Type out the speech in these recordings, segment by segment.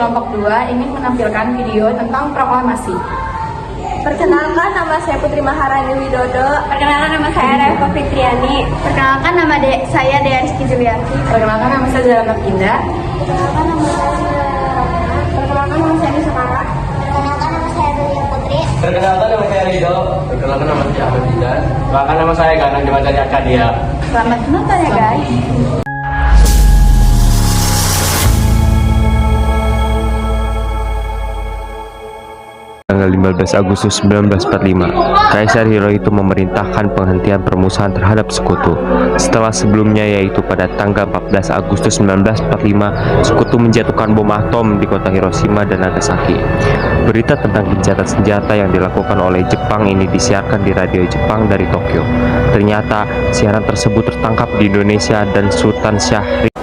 kelompok 2 ingin menampilkan video tentang proklamasi. Perkenalkan, nama saya Putri Maharani Widodo. Perkenalkan, nama saya Reva Fitriani. Perkenalkan, nama saya Dea Rizky Julianti. Perkenalkan, nama saya Zalana Indah. Perkenalkan, nama saya Ratna. Perkenalkan, nama saya Nisa Kara. Perkenalkan, nama saya Delia Putri. Perkenalkan, nama saya Rido. Perkenalkan, nama saya Ahmad Didan. Perkenalkan, nama saya Ganang Dematanya Akadia. Selamat menonton ya guys. Tanggal 15 Agustus 1945, Kaisar Hirohito memerintahkan penghentian permusuhan terhadap sekutu. Setelah sebelumnya, yaitu pada tanggal 14 Agustus 1945, sekutu menjatuhkan bom atom di kota Hiroshima dan Nagasaki. Berita tentang gencatan senjata yang dilakukan oleh Jepang ini disiarkan di radio Jepang dari Tokyo. Ternyata siaran tersebut tertangkap di Indonesia dan Sultan Syahrir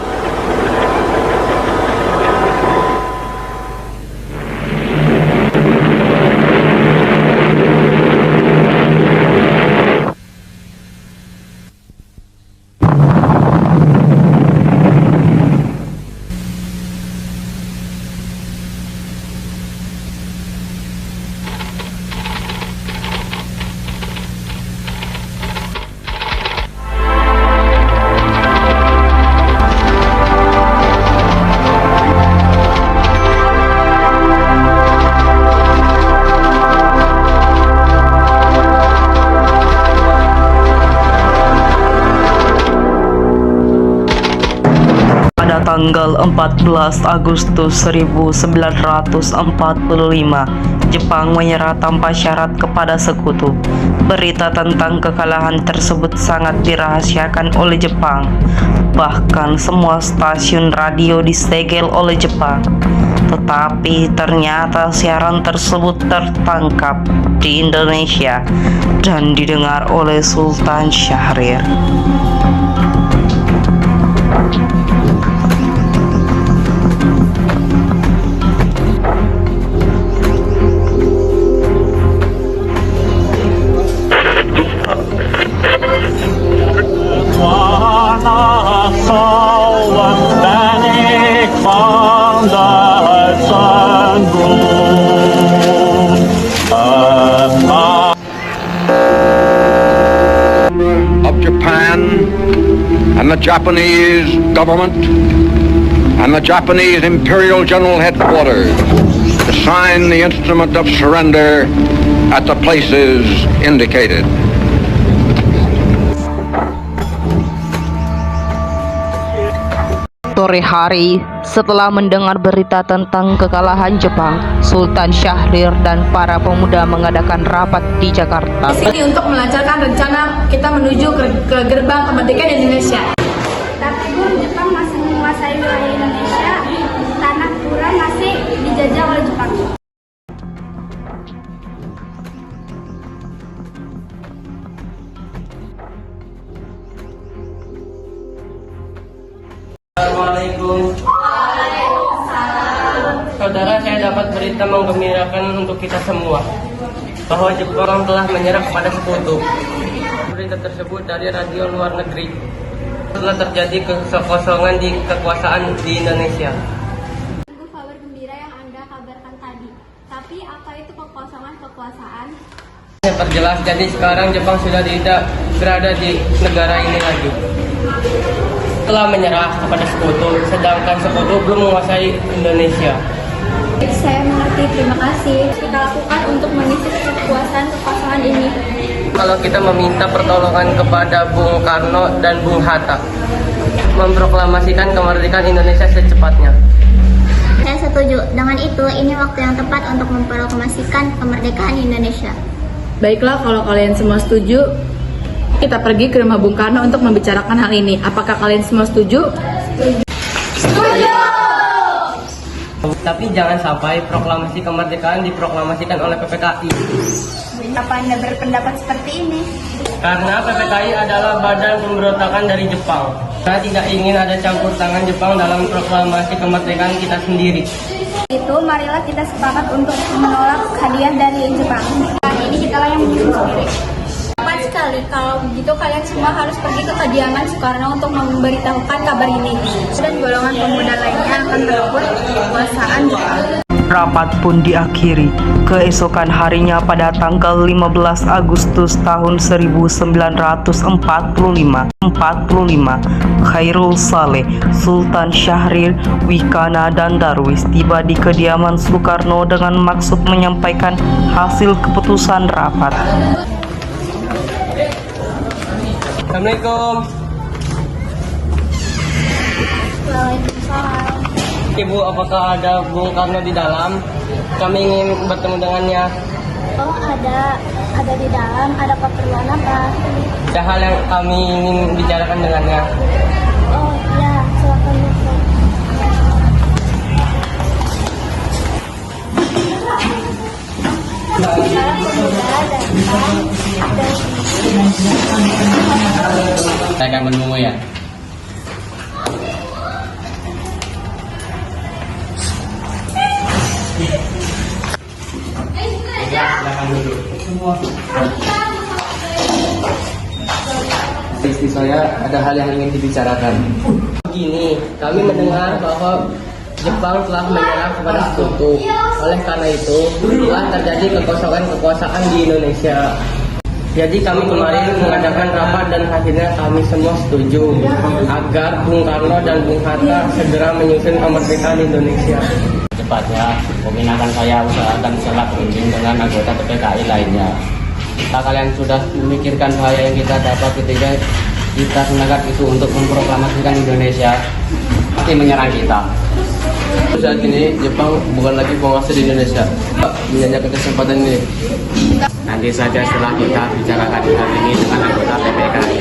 tanggal 14 Agustus 1945, Jepang menyerah tanpa syarat kepada sekutu. Berita tentang kekalahan tersebut sangat dirahasiakan oleh Jepang. Bahkan semua stasiun radio disegel oleh Jepang. Tetapi ternyata siaran tersebut tertangkap di Indonesia dan didengar oleh Sultan Syahrir. Of Japan and the Japanese government and the Japanese Imperial General Headquarters to sign the instrument of surrender at the places indicated. Sore hari, setelah mendengar berita tentang kekalahan Jepang, Sultan Syahrir dan para pemuda mengadakan rapat di Jakarta. Di sini untuk melancarkan rencana kita menuju ke gerbang kemerdekaan Indonesia. Tapi Jepang masih menguasai wilayah Indonesia. Tanah pura masih dijajah oleh Jepang. Assalamualaikum. Saudara, saya dapat berita menggembirakan untuk kita semua bahwa Jepang telah menyerah kepada sekutu. Berita tersebut dari radio luar negeri. Telah terjadi kekosongan di kekuasaan di Indonesia. Itu kabar gembira yang Anda kabarkan tadi. Tapi apa itu kekosongan kekuasaan? Saya perjelas, jadi sekarang Jepang sudah tidak berada di negara ini lagi. Telah menyerah kepada sekutu, sedangkan sekutu belum menguasai Indonesia. Saya mengerti, terima kasih. Kita lakukan untuk mengisi kekuasaan ini. Kalau kita meminta pertolongan kepada Bung Karno dan Bung Hatta memproklamasikan kemerdekaan Indonesia secepatnya. Saya setuju. Dengan itu, ini waktu yang tepat untuk memproklamasikan kemerdekaan Indonesia. Baiklah, kalau kalian semua setuju, kita pergi ke rumah Bung Karno untuk membicarakan hal ini. Apakah kalian semua setuju? Setuju! Tapi jangan sampai proklamasi kemerdekaan diproklamasikan oleh PPKI. Apa Anda berpendapat seperti ini? Karena PPKI adalah badan pemberontakan dari Jepang. Saya tidak ingin ada campur tangan Jepang dalam proklamasi kemerdekaan kita sendiri. Itu, marilah kita sepakat untuk menolak hadiah dari Jepang. Kali ini kita yang menyusun sendiri. sekali. Kalau begitu kalian semua harus pergi ke kediaman Soekarno untuk memberitahukan kabar ini. Dan golongan pemuda lainnya akan merebut kekuasaan Jepang. Rapat pun diakhiri. Keesokan harinya pada tanggal 15 Agustus tahun 1945, Khairul Saleh, Sultan Syahrir, Wikana dan Darwis tiba di kediaman Soekarno dengan maksud menyampaikan hasil keputusan rapat. Assalamualaikum. Waalaikumsalam. Ibu, apakah ada Bung Karno di dalam? Kami ingin bertemu dengannya. Oh, ada di dalam. Ada keperluan apa? Ada hal yang kami ingin bicarakan dengannya. Oh iya, silakan masuk. Para pemuda datang dari Saya akan menunggu ya. Istri saya ada hal yang ingin dibicarakan. Begini, kami mendengar bahwa Jepang telah menyerang kepada Sekutu. Oleh karena itu, telah terjadi kekosongan kekuasaan di Indonesia. Jadi kami kemarin mengadakan rapat dan hasilnya kami semua setuju agar Bung Karno dan Bung Hatta segera menyusun kemerdekaan Indonesia. Cepatnya, peminatan saya usahakan salah berunding dengan anggota TPKI lainnya. Jika kalian sudah memikirkan bahaya yang kita dapat ketika kita semangat itu untuk memproklamasikan Indonesia, pasti menyerang kita. Saat ini Jepang bukan lagi penguasa di Indonesia. Menyanyikan kesempatan ini. Nanti saja setelah kita bicarakan hal ini dengan anggota TPKI.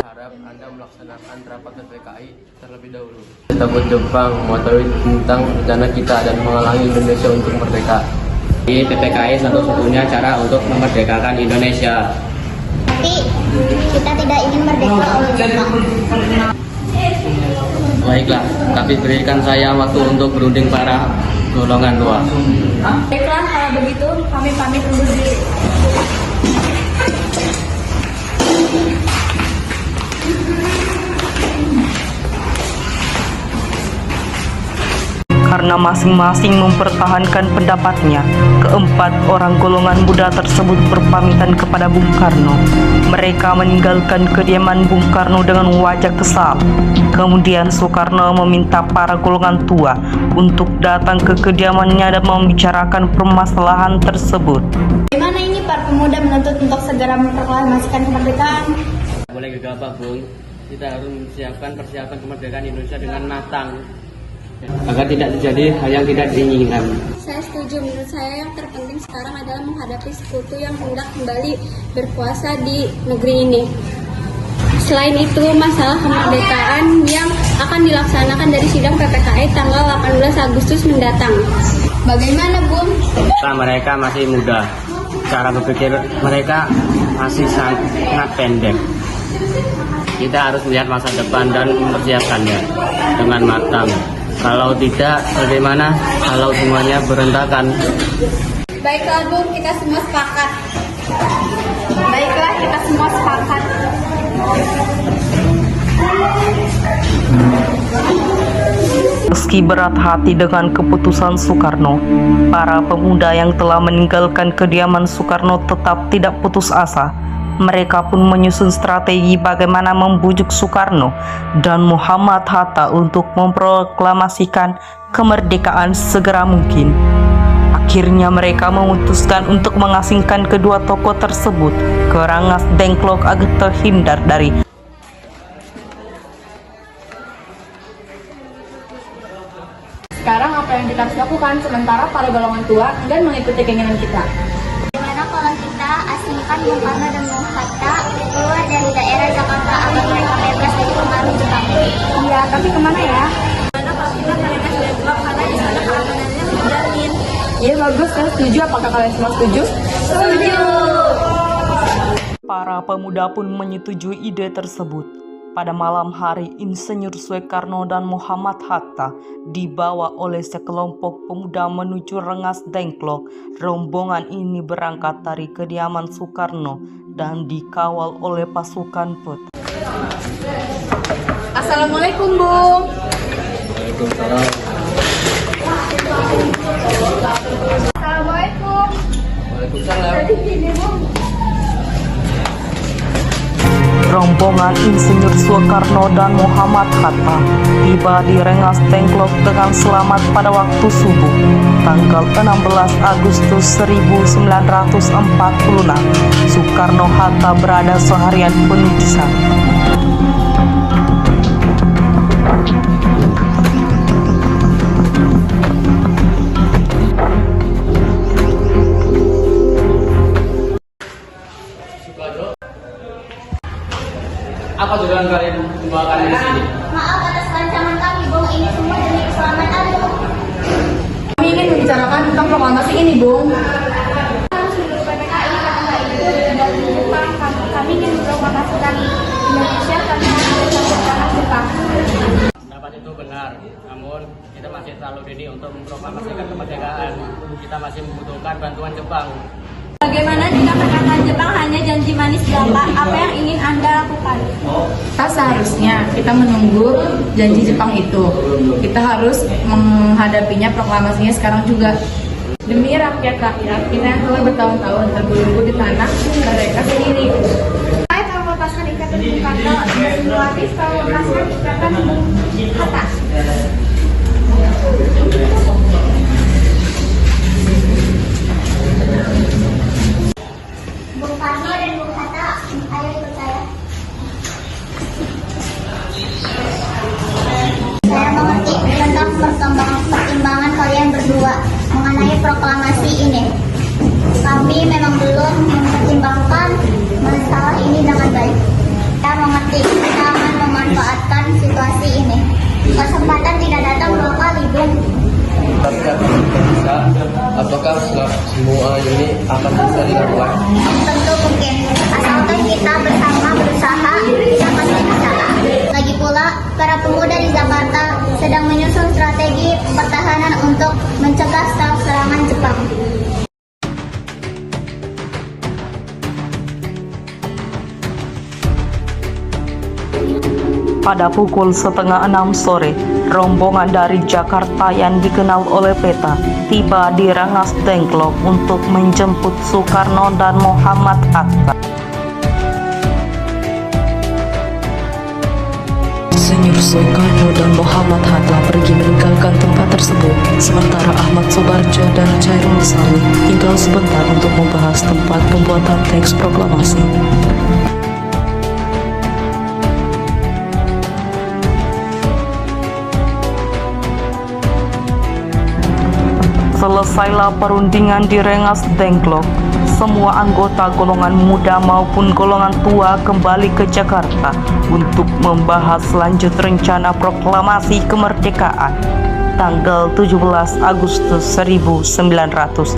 Harap Anda melaksanakan rapat TPKI terlebih dahulu. Takut Jepang mengetahui tentang rencana kita dan menghalangi Indonesia untuk merdeka. Di TPKI satu-satunya cara untuk memerdekakan Indonesia. Tapi kita tidak ingin merdeka oleh Jepang. Baiklah, tapi berikan saya waktu untuk berunding para golongan tua. Baiklah, kalau begitu kami pamit undur diri. Karena masing-masing mempertahankan pendapatnya, keempat orang golongan muda tersebut berpamitan kepada Bung Karno. Mereka meninggalkan kediaman Bung Karno dengan wajah kesal. Kemudian Soekarno meminta para golongan tua untuk datang ke kediamannya dan membicarakan permasalahan tersebut. Bagaimana ini para pemuda menuntut untuk segera memproklamasikan kemerdekaan? Boleh gegabah, Bung. Kita harus mempersiapkan kemerdekaan Indonesia dengan matang, agar tidak terjadi hal yang tidak diinginkan. Saya setuju. Menurut saya yang terpenting sekarang adalah menghadapi sekutu yang hendak kembali berkuasa di negeri ini. Selain itu, masalah kemerdekaan yang akan dilaksanakan dari sidang PPKI tanggal 18 Agustus mendatang. Bagaimana, Bung? Mereka masih muda. Cara berpikir mereka masih sangat pendek. Kita harus melihat masa depan dan mempersiapkannya dengan matang. Kalau tidak, bagaimana kalau semuanya berantakan? Baiklah, Bung, kita semua sepakat. Baiklah, kita semua sepakat. Meski berat hati dengan keputusan Soekarno, para pemuda yang telah meninggalkan kediaman Soekarno tetap tidak putus asa. Mereka pun menyusun strategi bagaimana membujuk Soekarno dan Muhammad Hatta untuk memproklamasikan kemerdekaan segera mungkin. Akhirnya mereka memutuskan untuk mengasingkan kedua tokoh tersebut ke Rangas Dengklok agar terhindar dari Sekarang apa yang kita harus lakukan sementara para golongan tua dan mengikuti keinginan kita? Gimana kalau kita asingkan Bung Karno dan Bung Hatta keluar dari daerah Jakarta agar mereka bebas dari pengaruh Jepang? Iya, tapi kemana ya? Gimana kalau kita mereka Depok karena di sana keamanannya terjamin? Iya bagus, saya setuju. Apakah kalian semua setuju? Setuju. Para pemuda pun menyetujui ide tersebut. Pada malam hari, Insinyur Soekarno dan Muhammad Hatta dibawa oleh sekelompok pemuda menuju Rengas Dengklok. Rombongan ini berangkat dari kediaman Soekarno dan dikawal oleh pasukan peta. Assalamualaikum, Bung. Assalamualaikum. Rombongan Insinyur Soekarno dan Muhammad Hatta tiba di Rengas Dengklok dengan selamat pada waktu subuh, tanggal 16 Agustus 1946. Soekarno-Hatta berada seharian penuh di sana. Apa tujuan kalian membawakan di sini? Maaf atas rancangan kami, Bung. Ini semua demi keselamatan, Bung. Kami ingin membicarakan tentang proklamasi ini, Bung. Seluruh PPKI karena itu dari Jepang, kami ingin memproklamasikan Indonesia karena kedatangan Jepang. Pendapat itu benar, namun kita masih terlalu dini untuk memproklamasikan kemerdekaan. Kita masih membutuhkan bantuan Jepang. Bagaimana jika perkataan Jepang hanya janji manis belaka? Apa yang ingin Anda lakukan? Seharusnya kita menunggu janji Jepang itu. Kita harus menghadapinya proklamasinya sekarang juga. Demi rakyat-rakyat kita yang telah bertahun-tahun tergulung di tanah mereka sendiri. Saya telah melepaskan ikatan Bung Karno dan Simulati telah melepaskan ikatan Bung Hatta. Bung Karno dan Bung Hatta, ayo ikut saya. Saya mengerti tentang pertimbangan kalian berdua mengenai proklamasi ini. Kami memang belum mempertimbangkan masalah ini dengan baik. Saya mengerti kita akan memanfaatkan situasi ini. Kesempatan tidak datang dua kali, Bung. Apakah semua ini akan bisa dilakukan? Tentu mungkin, asalkan kita bersama berusaha, kita pasti bisa. Lagi pula, para pemuda di Jakarta sedang menyusun strategi pertahanan untuk mencegah serangan Jepang. Pada pukul 5:30 sore, rombongan dari Jakarta yang dikenal oleh peta tiba di Rengas Dengklok untuk menjemput Soekarno dan Muhammad Hatta. Insinyur Soekarno dan Muhammad Hatta pergi meninggalkan tempat tersebut, sementara Ahmad Soebarjo dan Chairul Salim tinggal sebentar untuk membahas tempat pembuatan teks proklamasi. Selesailah perundingan di Rengas Dengklok. Semua anggota golongan muda maupun golongan tua kembali ke Jakarta untuk membahas lanjut rencana proklamasi kemerdekaan tanggal 17 Agustus 1945.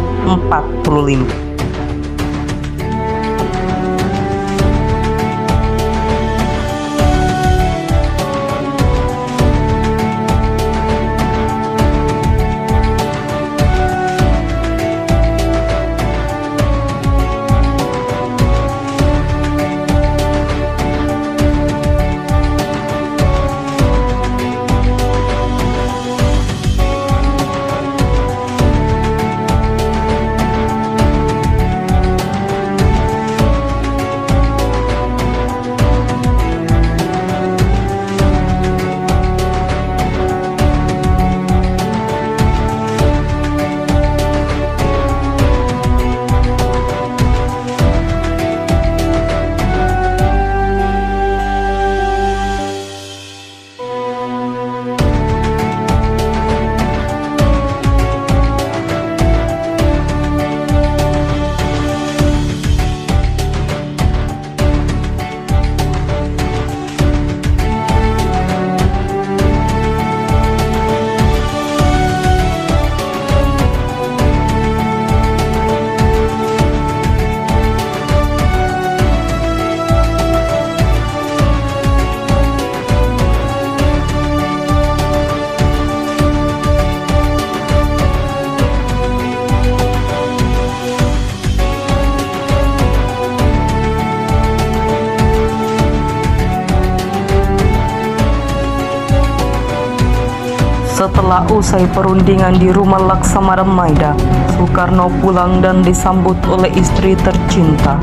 Setelah usai perundingan di rumah Laksamana Maida, Soekarno pulang dan disambut oleh istri tercinta.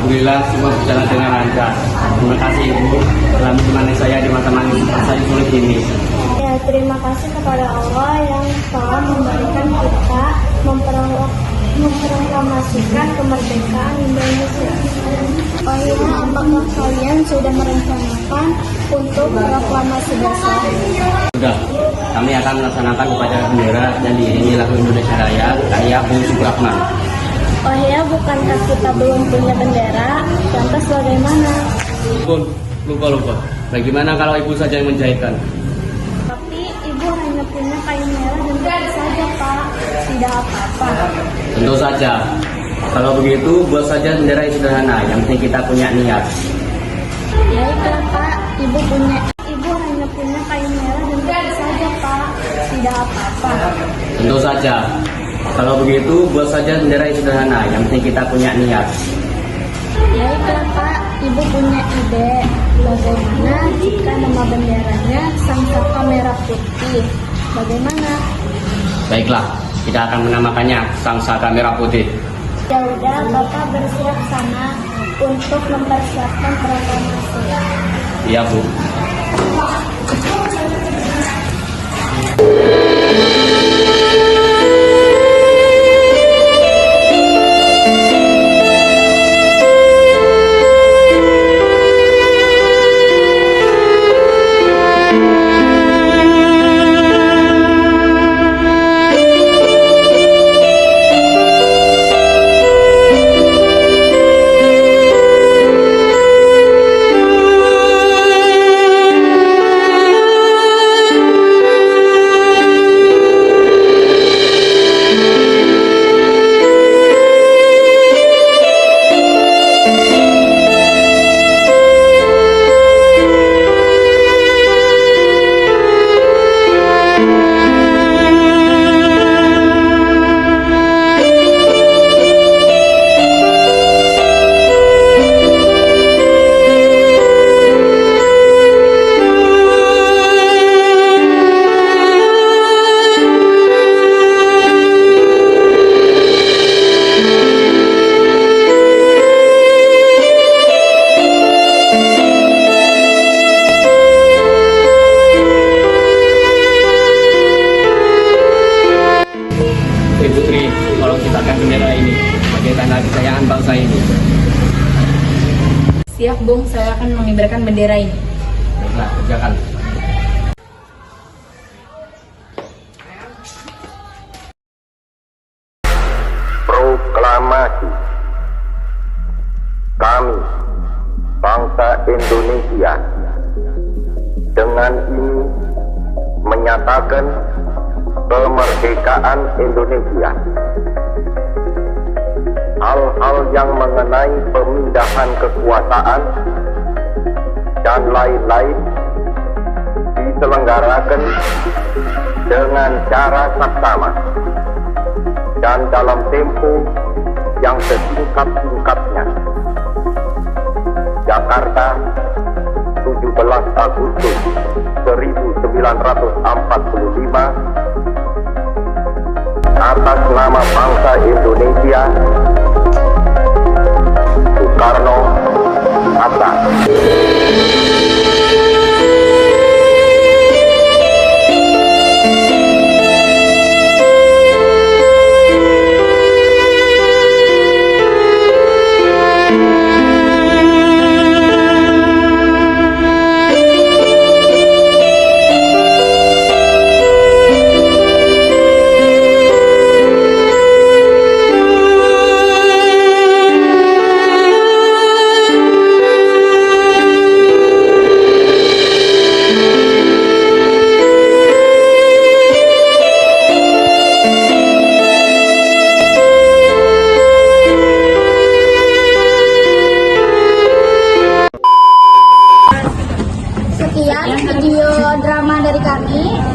Alhamdulillah semua berjalan dengan lancar. Terima kasih Ibu telah menemani saya di masa sulit ini. Ya, terima kasih kepada Allah yang telah memberikan kita memproklamasikan kemerdekaan Indonesia. Oh iya, apakah kalian sudah merencanakan untuk proklamasi besok? Sudah, kami akan melaksanakan upacara bendera dan diiringi lagu Indonesia Raya karya Bung Supratman. Oh iya, bukankah kita belum punya bendera? Lantas bagaimana? Lupa. Bagaimana kalau Ibu saja yang menjahitkan? Tapi ibu hanya punya kain merah dan putih saja, Pak. Tidak apa-apa. Tentu saja. Kalau begitu, buat saja bendera yang sederhana. Yang penting kita punya niat. Baiklah, Pak. Ibu hanya punya kain merah dan putih saja, Pak. Tidak apa-apa. Tentu saja. Kalau begitu, buat saja bendera yang sederhana. Yang penting kita punya niat. Baiklah, Pak. Ibu punya ide. Bagaimana jika nama benderanya Sangsaka Merah Putih? Bagaimana? Baiklah, kita akan menamakannya Sangsaka Merah Putih. Ya udah, Bapak bersiap sana untuk mempersiapkan proklamasi. Iya, Bu. Putri, tolong ciptakan bendera ini sebagai tanda kesayangan bangsa ini. Siap, Bung. Saya akan mengibarkan bendera ini. Baiklah, kerjakan. Proklamasi. Kami, bangsa Indonesia, dengan ini menyatakan kemerdekaan Indonesia. Hal-hal yang mengenai pemindahan kekuasaan dan lain-lain diselenggarakan dengan cara saksama dan dalam tempo yang sesingkat-singkatnya. Jakarta, 17 Agustus 1945, atas nama bangsa Indonesia, Soekarno Hatta. Sekian video drama dari kami.